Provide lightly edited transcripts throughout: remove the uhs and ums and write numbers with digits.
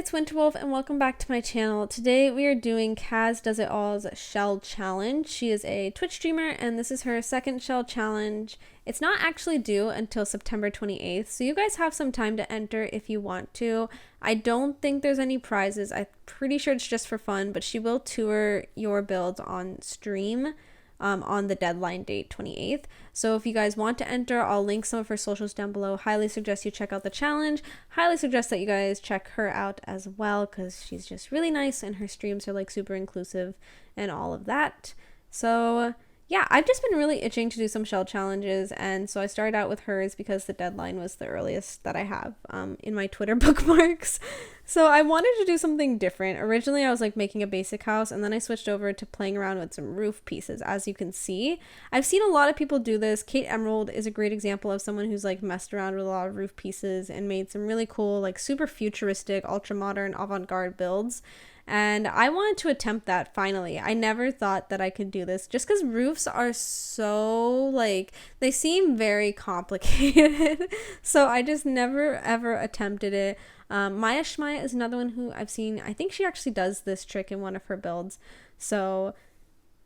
it's Winterwolf and welcome back to my channel. Today we are doing Kazdoesitall's shell challenge. She is a Twitch streamer and this is her second shell challenge. It's not actually due until September 28th, so you guys have some time to enter if you want to. I don't think there's any prizes. I'm pretty sure it's just for fun, but she will tour your builds on stream on the deadline date 28th. So if you guys want to enter, I'll link some of her socials down below. Highly suggest you check out the challenge. Highly suggest that you guys check her out as well because she's just really nice and her streams are like super inclusive and all of that. So yeah, I've just been really itching to do some shell challenges, and so I started out with hers because the deadline was the earliest that I have in my Twitter bookmarks. So I wanted to do something different. Originally I was like making a basic house, and then I switched over to playing around with some roof pieces. As you can see, I've seen a lot of people do this. Kate Emerald is a great example of someone who's like messed around with a lot of roof pieces and made some really cool, like super futuristic, ultra modern, avant-garde builds. And I wanted to attempt that finally. I never thought that I could do this just because roofs are so like, they seem very complicated. So I just never ever attempted it. Maya Shmaya is another one who I've seen. I think she actually does this trick in one of her builds. So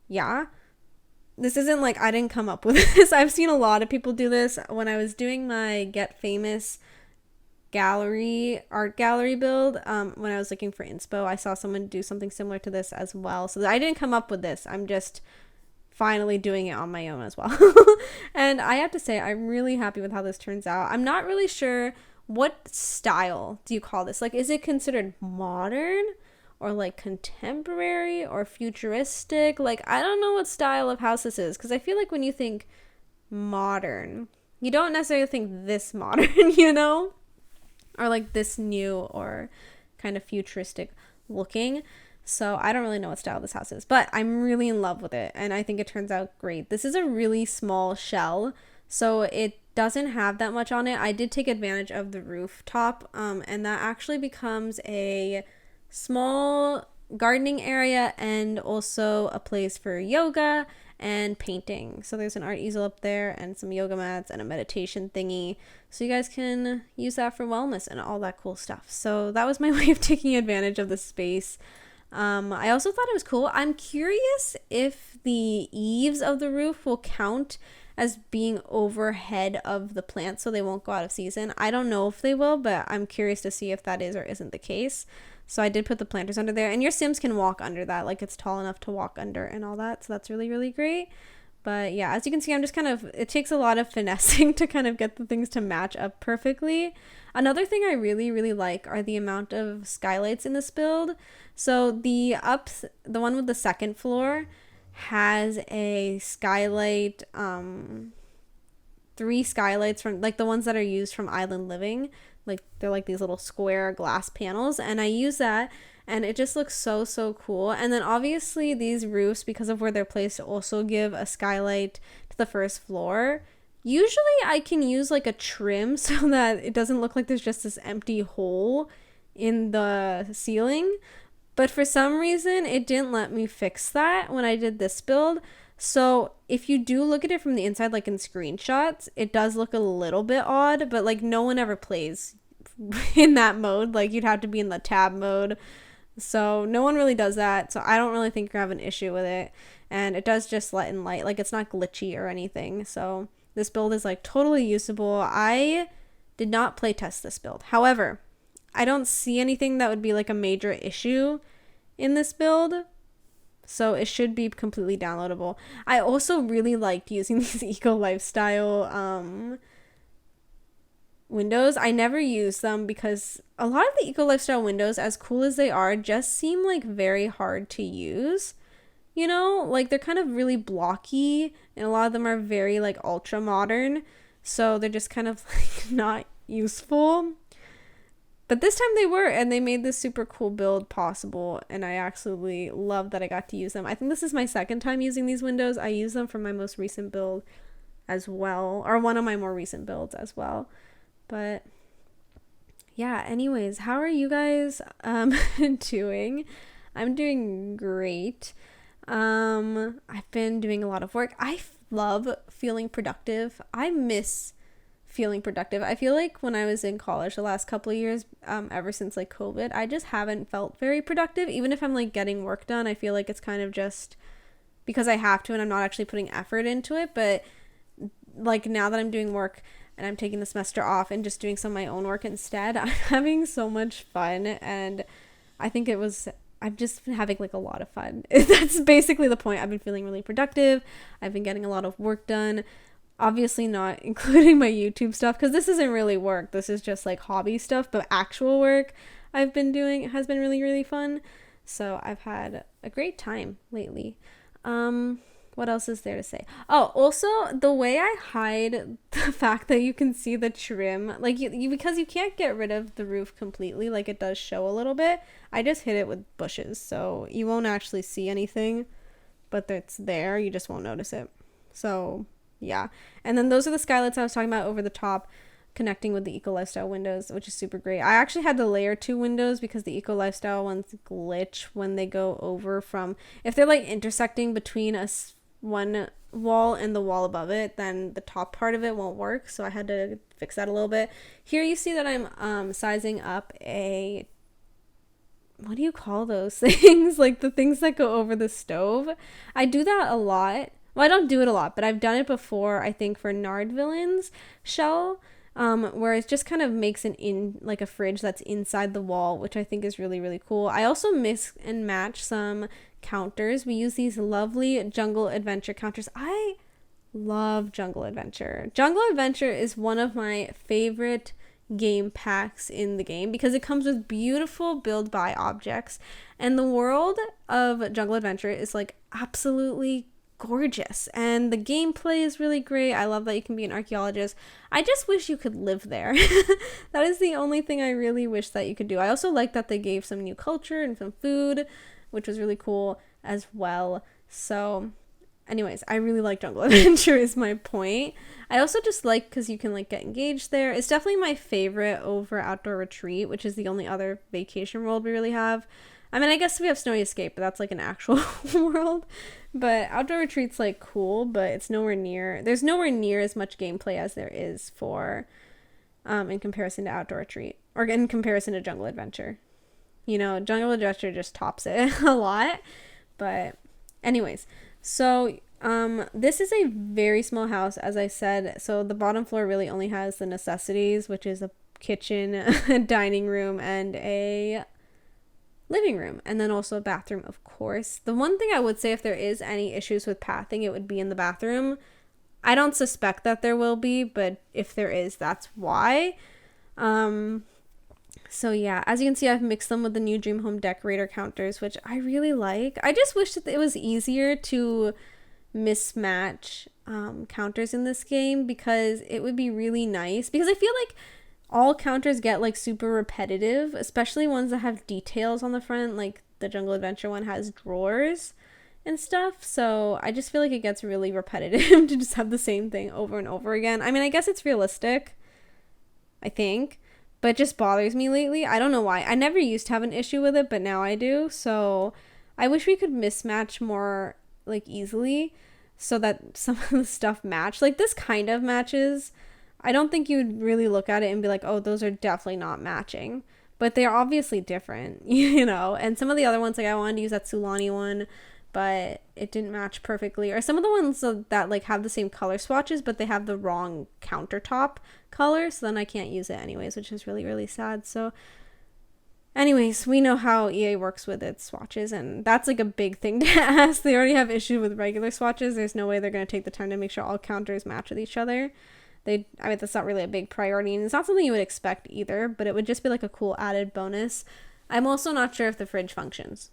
yeah, this isn't like I didn't come up with this. I've seen a lot of people do this. When I was doing my Get Famous art gallery build, when I was looking for inspo, I saw someone do something similar to this as well. So I didn't come up with this. I'm just finally doing it on my own as well. And I have to say, I'm really happy with how this turns out. I'm not really sure what style do you call this. Like, is it considered modern or like contemporary or futuristic? Like, I don't know what style of house this is, because I feel like when you think modern, you don't necessarily think this modern, you know? Or like this new or kind of futuristic looking. So I don't really know what style this house is, but I'm really in love with it and I think it turns out great. This is a really small shell, so it doesn't have that much on it. I did take advantage of the rooftop, and that actually becomes a small gardening area and also a place for yoga and painting. So there's an art easel up there and some yoga mats and a meditation thingy, so you guys can use that for wellness and all that cool stuff. So that was my way of taking advantage of the space. I also thought it was cool. I'm curious if the eaves of the roof will count as being overhead of the plants so they won't go out of season. I don't know if they will, but I'm curious to see if that is or isn't the case. So I did put the planters under there, and your Sims can walk under that, like it's tall enough to walk under and all that. So that's really, really great. But yeah, as you can see, I'm just kind of, it takes a lot of finessing to kind of get the things to match up perfectly. Another thing I really, really like are the amount of skylights in this build. So the one with the second floor has a skylight, 3 skylights from like the ones that are used from Island Living. Like they're like these little square glass panels, and I use that and it just looks so, so cool. And then obviously these roofs, because of where they're placed, also give a skylight to the first floor. Usually I can use like a trim so that it doesn't look like there's just this empty hole in the ceiling, but for some reason it didn't let me fix that when I did this build. So if you do look at it from the inside, like in screenshots, it does look a little bit odd, but like no one ever plays in that mode. Like you'd have to be in the tab mode. So no one really does that. So I don't really think you have an issue with it. And it does just let in light. Like it's not glitchy or anything. So this build is like totally usable. I did not play test this build. However, I don't see anything that would be like a major issue in this build. So it should be completely downloadable. I also really liked using these eco lifestyle windows. I never use them because a lot of the eco lifestyle windows, as cool as they are, just seem like very hard to use. You know, like they're kind of really blocky and a lot of them are very like ultra modern. So they're just kind of like not useful. But this time they were, and they made this super cool build possible, and I absolutely love that I got to use them. I think this is my second time using these windows. I used them for my most recent build as well, or one of my more recent builds as well. But yeah, anyways, how are you guys doing? I'm doing great. I've been doing a lot of work. I love feeling productive. I miss feeling productive. I feel like when I was in college the last couple of years, ever since like COVID, I just haven't felt very productive. Even if I'm like getting work done, I feel like it's kind of just because I have to and I'm not actually putting effort into it. But like now that I'm doing work and I'm taking the semester off and just doing some of my own work instead, I'm having so much fun. And I think I've just been having like a lot of fun. That's basically the point. I've been feeling really productive. I've been getting a lot of work done. Obviously not including my YouTube stuff because this isn't really work. This is just like hobby stuff, but actual work I've been doing has been really, really fun. So I've had a great time lately. What else is there to say? Oh, also the way I hide the fact that you can see the trim, like you because you can't get rid of the roof completely, like it does show a little bit. I just hid it with bushes, so you won't actually see anything, but it's there. You just won't notice it. So yeah, and then those are the skylights I was talking about over the top, connecting with the Eco Lifestyle windows, which is super great. I actually had to layer 2 windows because the Eco Lifestyle ones glitch when they go over from, if they're like intersecting between one wall and the wall above it, then the top part of it won't work, so I had to fix that a little bit. Here you see that I'm sizing up a, what do you call those things? Like the things that go over the stove. I do that a lot. Well, I don't do it a lot, but I've done it before, I think, for Nard Villain's shell, where it just kind of makes like a fridge that's inside the wall, which I think is really, really cool. I also mix and match some counters. We use these lovely Jungle Adventure counters. I love Jungle Adventure. Jungle Adventure is one of my favorite game packs in the game because it comes with beautiful build buy objects, and the world of Jungle Adventure is like absolutely gorgeous, and the gameplay is really great. I love that you can be an archaeologist. I just wish you could live there. That is the only thing I really wish that you could do. I also like that they gave some new culture and some food, which was really cool as well. So anyways, I really like Jungle Adventure is my point. I also just like because you can like get engaged there. It's definitely my favorite over Outdoor Retreat, which is the only other vacation world we really have. I mean, I guess we have Snowy Escape, but that's like an actual world. But Outdoor Retreat's like cool, but it's there's nowhere near as much gameplay as there is for, in comparison to Outdoor Retreat, or in comparison to Jungle Adventure. You know, Jungle Adventure just tops it a lot. But anyways, so this is a very small house, as I said. So the bottom floor really only has the necessities, which is a kitchen, a dining room, and a living room, and then also a bathroom, of course. The one thing I would say, if there is any issues with pathing, it would be in the bathroom. I don't suspect that there will be, but if there is, that's why. So yeah, as you can see, I've mixed them with the new Dream Home Decorator counters, which I really like. I just wish that it was easier to mismatch counters in this game, because it would be really nice, because I feel like all counters get like super repetitive, especially ones that have details on the front, like the Jungle Adventure one has drawers and stuff. So I just feel like it gets really repetitive to just have the same thing over and over again. I mean, I guess it's realistic, I think, but it just bothers me lately. I don't know why. I never used to have an issue with it, but now I do. So I wish we could mismatch more like easily so that some of the stuff match. Like this kind of matches. I don't think you would really look at it and be like, oh, those are definitely not matching. But they're obviously different, you know? And some of the other ones, like I wanted to use that Sulani one, but it didn't match perfectly. Or some of the ones that like have the same color swatches, but they have the wrong countertop color. So then I can't use it anyways, which is really, really sad. So anyways, we know how EA works with its swatches, and that's like a big thing to ask. They already have issue with regular swatches. There's no way they're going to take the time to make sure all counters match with each other. I mean, that's not really a big priority, and it's not something you would expect either, but it would just be like a cool added bonus. I'm also not sure if the fridge functions.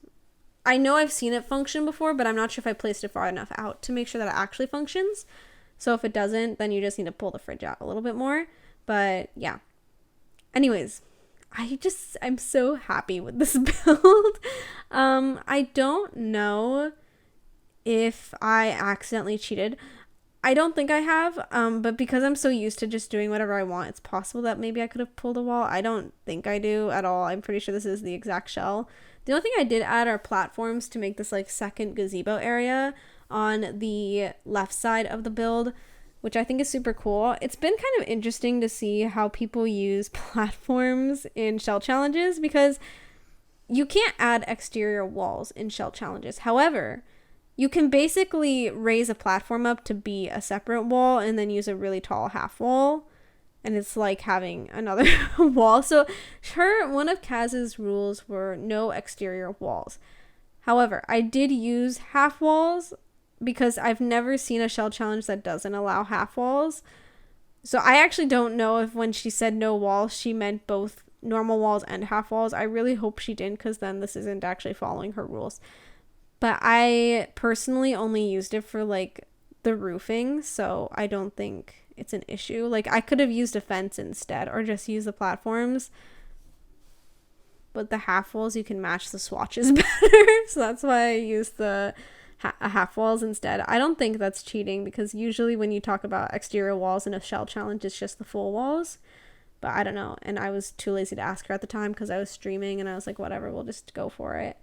I know I've seen it function before, but I'm not sure if I placed it far enough out to make sure that it actually functions. So if it doesn't, then you just need to pull the fridge out a little bit more. But yeah. Anyways, I'm so happy with this build. I don't know if I accidentally cheated. I don't think I have, but because I'm so used to just doing whatever I want, it's possible that maybe I could have pulled a wall. I don't think I do at all. I'm pretty sure this is the exact shell. The only thing I did add are platforms to make this like second gazebo area on the left side of the build. which I think is super cool. It's been kind of interesting to see how people use platforms in shell challenges, because you can't add exterior walls in shell challenges. However, you can basically raise a platform up to be a separate wall and then use a really tall half wall. And it's like having another wall. So one of Kaz's rules were no exterior walls. However, I did use half walls because I've never seen a shell challenge that doesn't allow half walls. So I actually don't know if when she said no walls, she meant both normal walls and half walls. I really hope she didn't, because then this isn't actually following her rules. But I personally only used it for like the roofing, so I don't think it's an issue. Like, I could have used a fence instead, or just use the platforms, but the half walls, you can match the swatches better, so that's why I used the half walls instead. I don't think that's cheating, because usually when you talk about exterior walls in a shell challenge, it's just the full walls. But I don't know, and I was too lazy to ask her at the time because I was streaming, and I was like, whatever, we'll just go for it.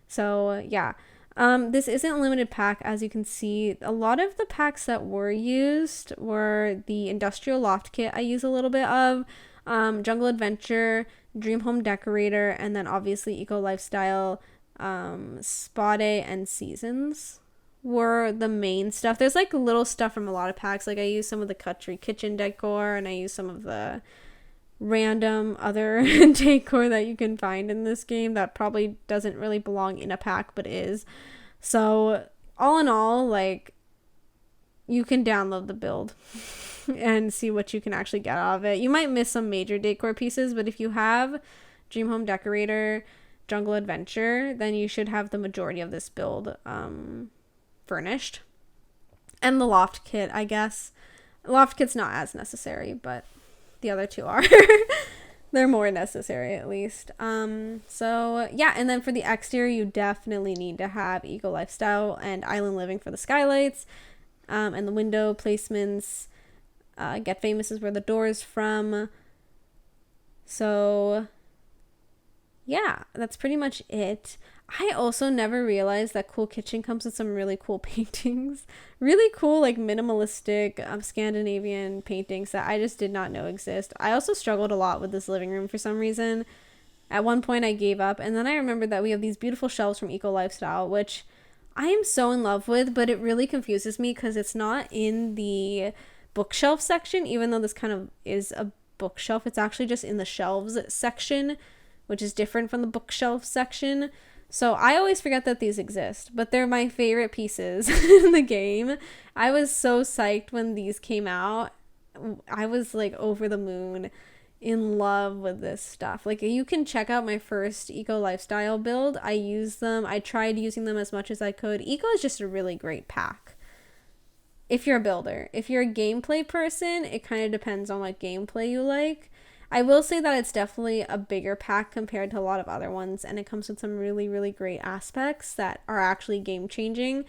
So yeah. This isn't limited pack, as you can see. A lot of the packs that were used were the Industrial Loft Kit I use a little bit of, Jungle Adventure, Dream Home Decorator, and then obviously Eco Lifestyle, Spa Day, and Seasons were the main stuff. There's like little stuff from a lot of packs. Like, I used some of the Country Kitchen decor, and I used some of the random other decor that you can find in this game that probably doesn't really belong in a pack but is. So all in all, like, you can download the build and see what you can actually get out of it. You might miss some major decor pieces, but if you have Dream Home Decorator, Jungle Adventure, then you should have the majority of this build furnished. And the Loft Kit, I guess. Loft Kit's not as necessary, but the other two are. They're more necessary, at least. So yeah, and then for the exterior, you definitely need to have Eco Lifestyle and Island Living for the skylights, and the window placements. Get Famous is where the door is from. So yeah, that's pretty much it. I also never realized that Cool Kitchen comes with some really cool paintings. Really cool, like, minimalistic Scandinavian paintings that I just did not know exist. I also struggled a lot with this living room for some reason. At one point I gave up, and then I remembered that we have these beautiful shelves from Eco Lifestyle, which I am so in love with, but it really confuses me because it's not in the bookshelf section, even though this kind of is a bookshelf. It's actually just in the shelves section, which is different from the bookshelf section. So I always forget that these exist, but they're my favorite pieces in the game. I was so psyched when these came out. I was like over the moon, in love with this stuff. Like, you can check out my first Eco Lifestyle build. I used them. I tried using them as much as I could. Eco is just a really great pack if you're a builder. If you're a gameplay person, it kind of depends on what gameplay you like. I will say that it's definitely a bigger pack compared to a lot of other ones, and it comes with some really, really great aspects that are actually game-changing,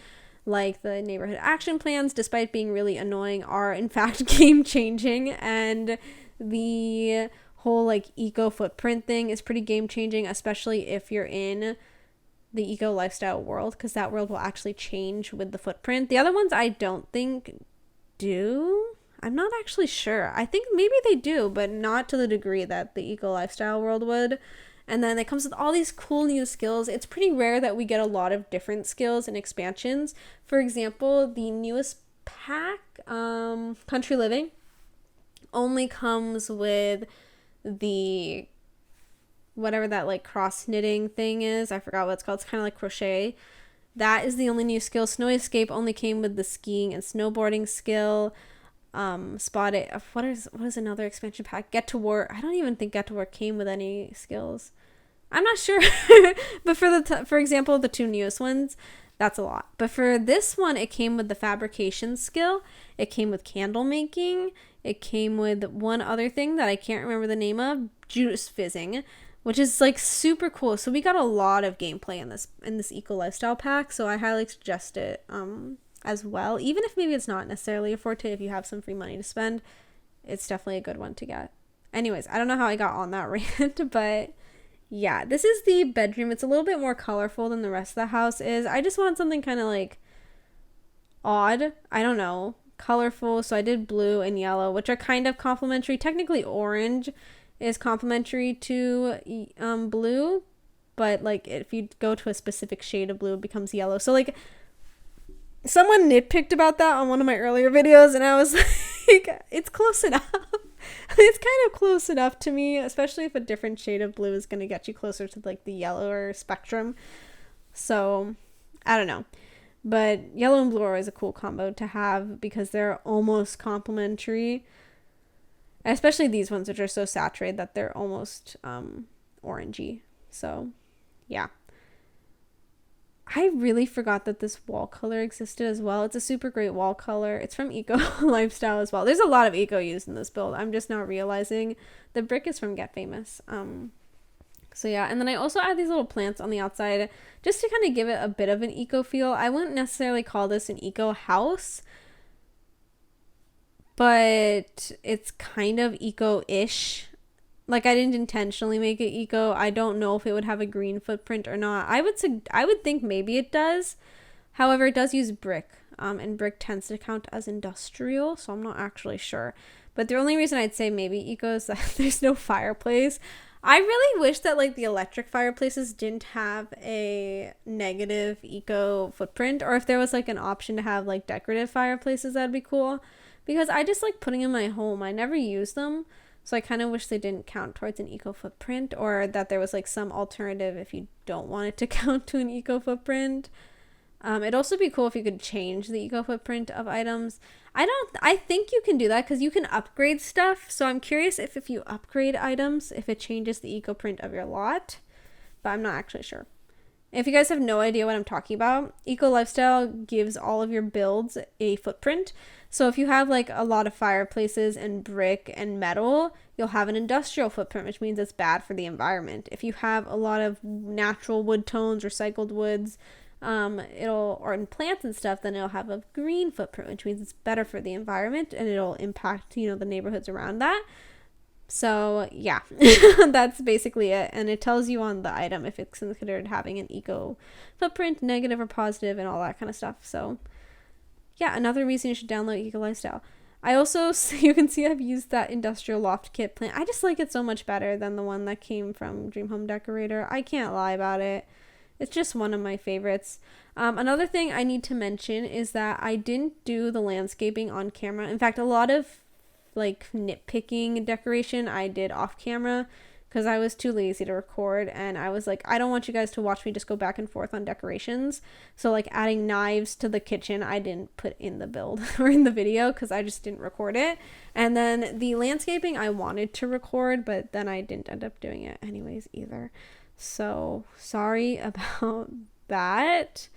like the neighborhood action plans, despite being really annoying, are in fact game-changing, and the whole, like, eco footprint thing is pretty game-changing, especially if you're in the Eco Lifestyle world, because that world will actually change with the footprint. The other ones I don't think do. I'm not actually sure. I think maybe they do, but not to the degree that the Eco Lifestyle world would. And then it comes with all these cool new skills. It's pretty rare that we get a lot of different skills and expansions. For example, the newest pack, Country Living, only comes with the whatever that, like, cross knitting thing is. I forgot what it's called. It's kind of like crochet. That is the only new skill. Snow Escape only came with the skiing and snowboarding skill. Spot It. What is another expansion pack? Get to War. I don't even think Get to War came with any skills. I'm not sure. But for example, the two newest ones, that's a lot. But for this one, it came with the fabrication skill. It came with candle making. It came with one other thing that I can't remember the name of, juice fizzing, which is, like, super cool. So we got a lot of gameplay in this Eco Lifestyle pack. So I highly suggest it. As well, even if maybe it's not necessarily a forte, if you have some free money to spend, it's definitely a good one to get. Anyways, I don't know how I got on that rant, but yeah, this is the bedroom. It's a little bit more colorful than the rest of the house is. I just want something kind of, like, odd. I don't know. colorful. So I did blue and yellow, which are kind of complementary. Technically orange is complementary to blue, but like if you go to a specific shade of blue, it becomes yellow. So like someone nitpicked about that on one of my earlier videos, and I was like, it's close enough. It's kind of close enough to me, especially if a different shade of blue is going to get you closer to like the yellower spectrum. So I don't know, but yellow and blue are always a cool combo to have because they're almost complementary, especially these ones, which are so saturated that they're almost orangey. So yeah, I really forgot that this wall color existed as well. It's a super great wall color. It's from Eco Lifestyle as well. There's a lot of eco used in this build. I'm just now realizing the brick is from Get Famous. So yeah, and then I also add these little plants on the outside just to kind of give it a bit of an eco feel. I wouldn't necessarily call this an eco house, but it's kind of eco-ish. Like, I didn't intentionally make it eco. I don't know if it would have a green footprint or not. I would think maybe it does. However, it does use brick, and brick tends to count as industrial, so I'm not actually sure. But the only reason I'd say maybe eco is that there's no fireplace. I really wish that like the electric fireplaces didn't have a negative eco footprint, or if there was like an option to have like decorative fireplaces, that'd be cool. Because I just like putting in my home. I never use them. So I kind of wish they didn't count towards an eco footprint, or that there was like some alternative if you don't want it to count to an eco footprint. It'd also be cool if you could change the eco footprint of items. I think you can do that because you can upgrade stuff. So I'm curious if you upgrade items, if it changes the eco print of your lot, but I'm not actually sure. If you guys have no idea what I'm talking about, Eco Lifestyle gives all of your builds a footprint. So if you have like a lot of fireplaces and brick and metal, you'll have an industrial footprint, which means it's bad for the environment. If you have a lot of natural wood tones, recycled woods, or in plants and stuff, then it'll have a green footprint, which means it's better for the environment and it'll impact, the neighborhoods around that. So yeah, that's basically it. And it tells you on the item if it's considered having an eco footprint, negative or positive, and all that kind of stuff. So yeah, another reason you should download Eco Lifestyle. I also, you can see I've used that industrial loft kit plant. I just like it so much better than the one that came from Dream Home Decorator. I can't lie about it. It's just one of my favorites. Another thing I need to mention is that I didn't do the landscaping on camera. In fact, a lot of like nitpicking decoration I did off camera because I was too lazy to record, and I was like, I don't want you guys to watch me just go back and forth on decorations. So like adding knives to the kitchen, I didn't put in the build or in the video because I just didn't record it. And then the landscaping I wanted to record, but then I didn't end up doing it anyways either. So sorry about that.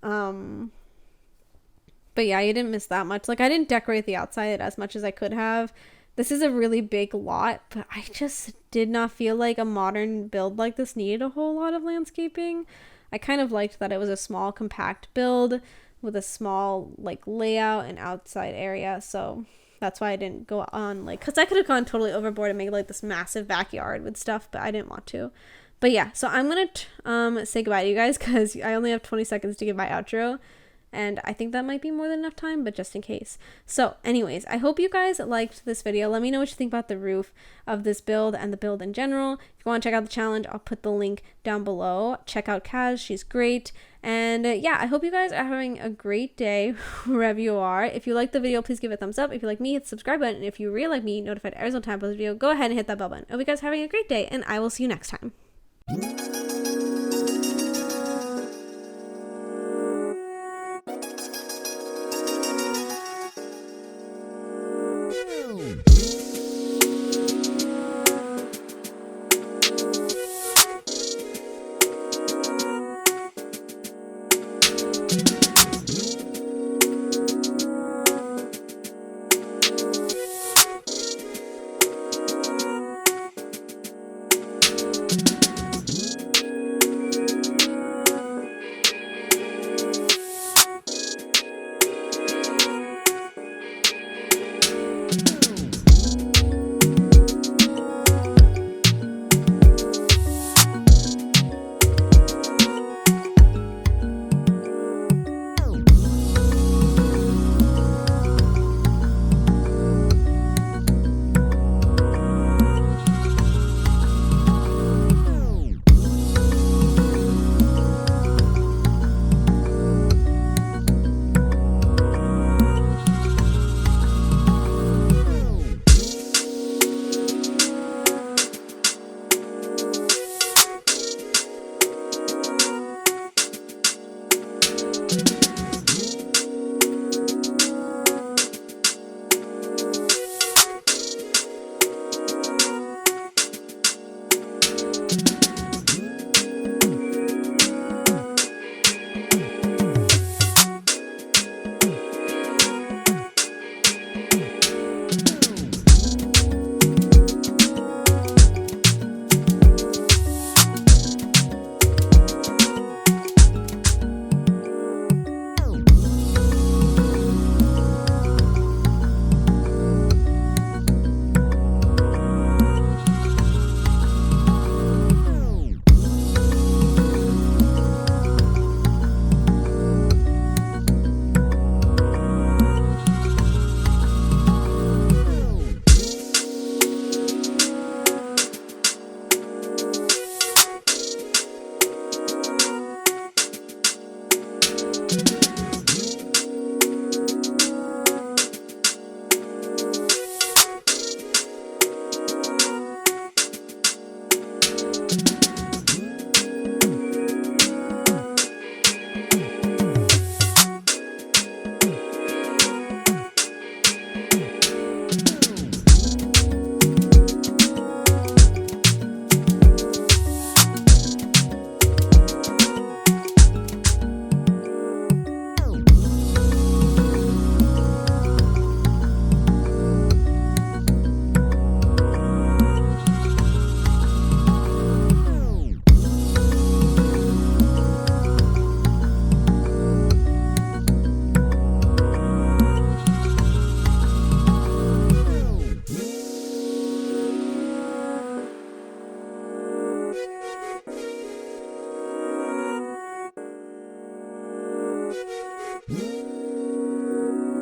But yeah, you didn't miss that much. Like, I didn't decorate the outside as much as I could have. This is a really big lot, but I just did not feel like a modern build like this needed a whole lot of landscaping. I kind of liked that it was a small, compact build with a small, like, layout and outside area. So that's why I didn't go on, like, because I could have gone totally overboard and made, like, this massive backyard with stuff, but I didn't want to. But yeah, so I'm going to say goodbye to you guys because I only have 20 seconds to give my outro. And I think that might be more than enough time, but just in case. So anyways, I hope you guys liked this video. Let me know what you think about the roof of this build and the build in general. If you want to check out the challenge, I'll put the link down below. Check out Kaz, she's great. And yeah, I hope you guys are having a great day wherever you are. If you like the video, please give it a thumbs up. If you like me, hit the subscribe button. And if you really like me, notified every single time I post a video, go ahead and hit that bell button. I hope you guys are having a great day, and I will see you next time.